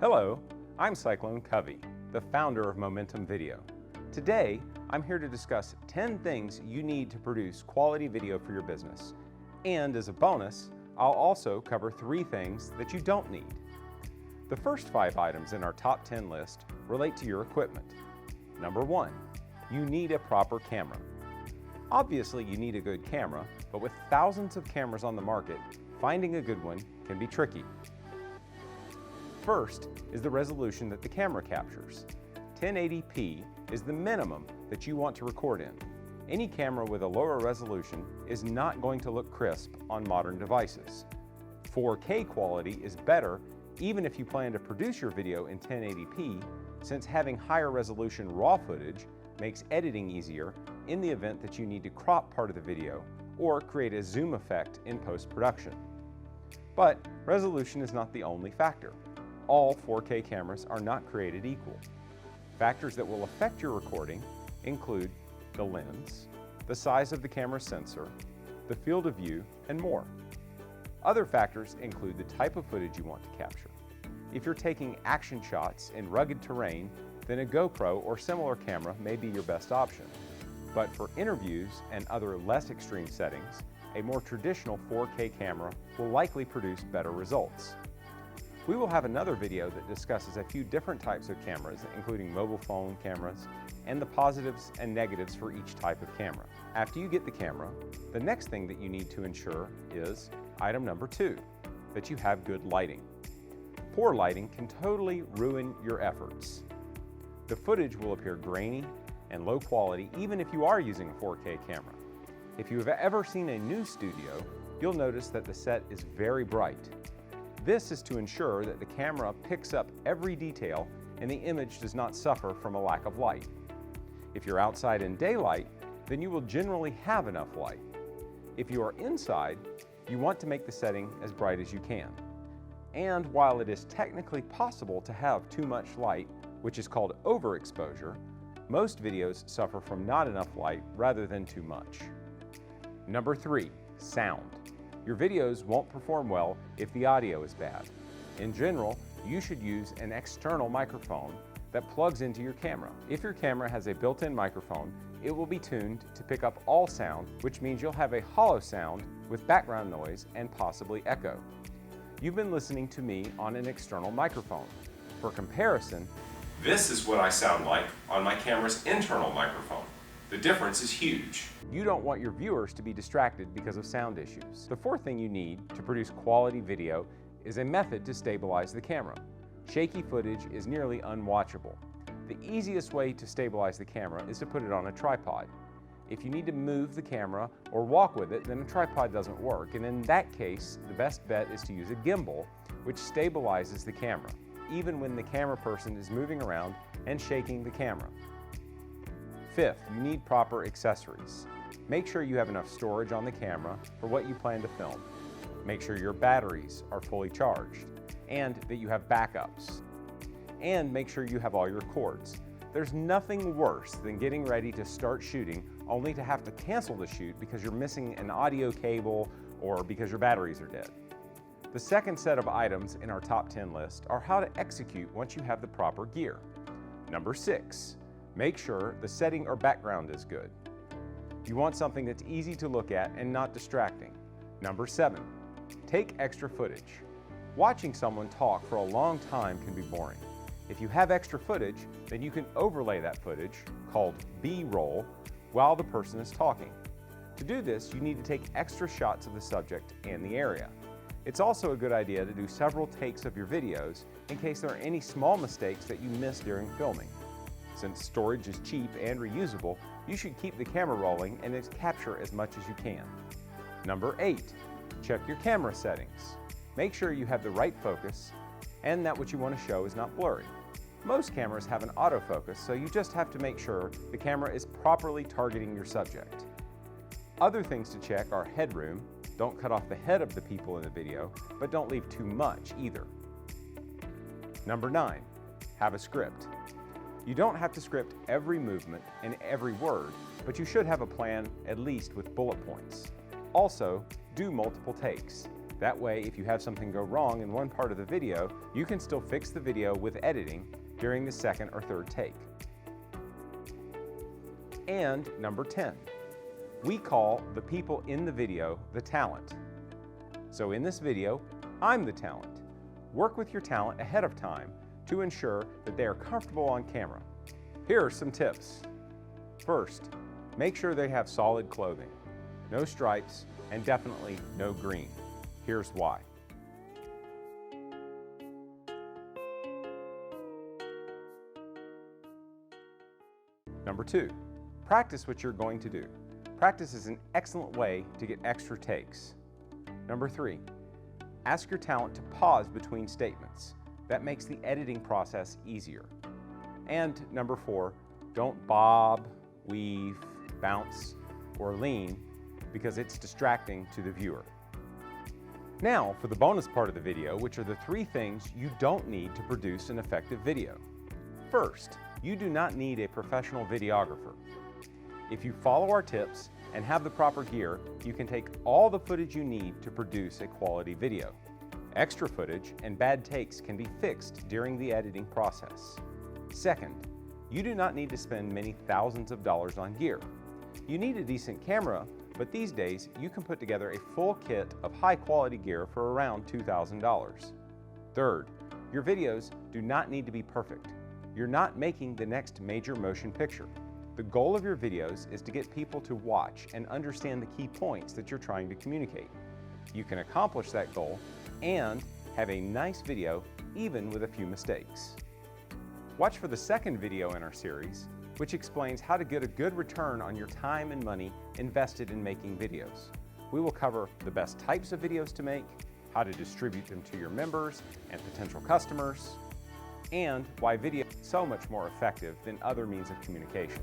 Hello, I'm Cyclone Covey, the founder of Momentum Video. Today, I'm here to discuss 10 things you need to produce quality video for your business. And as a bonus, I'll also cover 3 things that you don't need. The first 5 items in our top 10 list relate to your equipment. Number 1, you need a proper camera. Obviously, you need a good camera, but with thousands of cameras on the market, finding a good one can be tricky. First is the resolution that the camera captures. 1080p is the minimum that you want to record in. Any camera with a lower resolution is not going to look crisp on modern devices. 4K quality is better even if you plan to produce your video in 1080p, since having higher resolution raw footage makes editing easier in the event that you need to crop part of the video or create a zoom effect in post-production. But resolution is not the only factor. All 4K cameras are not created equal. Factors that will affect your recording include the lens, the size of the camera sensor, the field of view, and more. Other factors include the type of footage you want to capture. If you're taking action shots in rugged terrain, then a GoPro or similar camera may be your best option. But for interviews and other less extreme settings, a more traditional 4K camera will likely produce better results. We will have another video that discusses a few different types of cameras, including mobile phone cameras, and the positives and negatives for each type of camera. After you get the camera, the next thing that you need to ensure is item number 2, that you have good lighting. Poor lighting can totally ruin your efforts. The footage will appear grainy and low quality even if you are using a 4K camera. If you have ever seen a new studio, you'll notice that the set is very bright. This is to ensure that the camera picks up every detail and the image does not suffer from a lack of light. If you're outside in daylight, then you will generally have enough light. If you are inside, you want to make the setting as bright as you can. And while it is technically possible to have too much light, which is called overexposure, most videos suffer from not enough light rather than too much. Number 3, sound. Your videos won't perform well if the audio is bad. In general, you should use an external microphone that plugs into your camera. If your camera has a built-in microphone, it will be tuned to pick up all sound, which means you'll have a hollow sound with background noise and possibly echo. You've been listening to me on an external microphone. For comparison, this is what I sound like on my camera's internal microphone. The difference is huge. You don't want your viewers to be distracted because of sound issues. The 4th thing you need to produce quality video is a method to stabilize the camera. Shaky footage is nearly unwatchable. The easiest way to stabilize the camera is to put it on a tripod. If you need to move the camera or walk with it, then a tripod doesn't work, and in that case, the best bet is to use a gimbal, which stabilizes the camera, even when the camera person is moving around and shaking the camera. 5th, you need proper accessories. Make sure you have enough storage on the camera for what you plan to film. Make sure your batteries are fully charged and that you have backups. And make sure you have all your cords. There's nothing worse than getting ready to start shooting only to have to cancel the shoot because you're missing an audio cable or because your batteries are dead. The second set of items in our top 10 list are how to execute once you have the proper gear. Number 6. Make sure the setting or background is good. You want something that's easy to look at and not distracting. Number 7. Take extra footage. Watching someone talk for a long time can be boring. If you have extra footage, then you can overlay that footage, called B-roll, while the person is talking. To do this, you need to take extra shots of the subject and the area. It's also a good idea to do several takes of your videos in case there are any small mistakes that you miss during filming. Since storage is cheap and reusable, you should keep the camera rolling and capture as much as you can. Number 8, check your camera settings. Make sure you have the right focus and that what you want to show is not blurry. Most cameras have an autofocus, so you just have to make sure the camera is properly targeting your subject. Other things to check are headroom. Don't cut off the head of the people in the video, but don't leave too much either. Number 9, have a script. You don't have to script every movement and every word, but you should have a plan at least with bullet points. Also, do multiple takes. That way, if you have something go wrong in one part of the video, you can still fix the video with editing during the second or third take. And number 10, we call the people in the video the talent. So in this video, I'm the talent. Work with your talent ahead of time to ensure that they are comfortable on camera. Here are some tips. First, make sure they have solid clothing, no stripes, and definitely no green. Here's why. Number 2, practice what you're going to do. Practice is an excellent way to get extra takes. Number 3, ask your talent to pause between statements. That makes the editing process easier. And number 4, don't bob, weave, bounce, or lean because it's distracting to the viewer. Now for the bonus part of the video, which are the 3 things you don't need to produce an effective video. First, you do not need a professional videographer. If you follow our tips and have the proper gear, you can take all the footage you need to produce a quality video. Extra footage and bad takes can be fixed during the editing process. Second, you do not need to spend many thousands of dollars on gear. You need a decent camera, but these days you can put together a full kit of high quality gear for around $2,000. Third, your videos do not need to be perfect. You're not making the next major motion picture. The goal of your videos is to get people to watch and understand the key points that you're trying to communicate. You can accomplish that goal and have a nice video even with a few mistakes. Watch for the second video in our series, which explains how to get a good return on your time and money invested in making videos. We will cover the best types of videos to make, how to distribute them to your members and potential customers, and why video is so much more effective than other means of communication.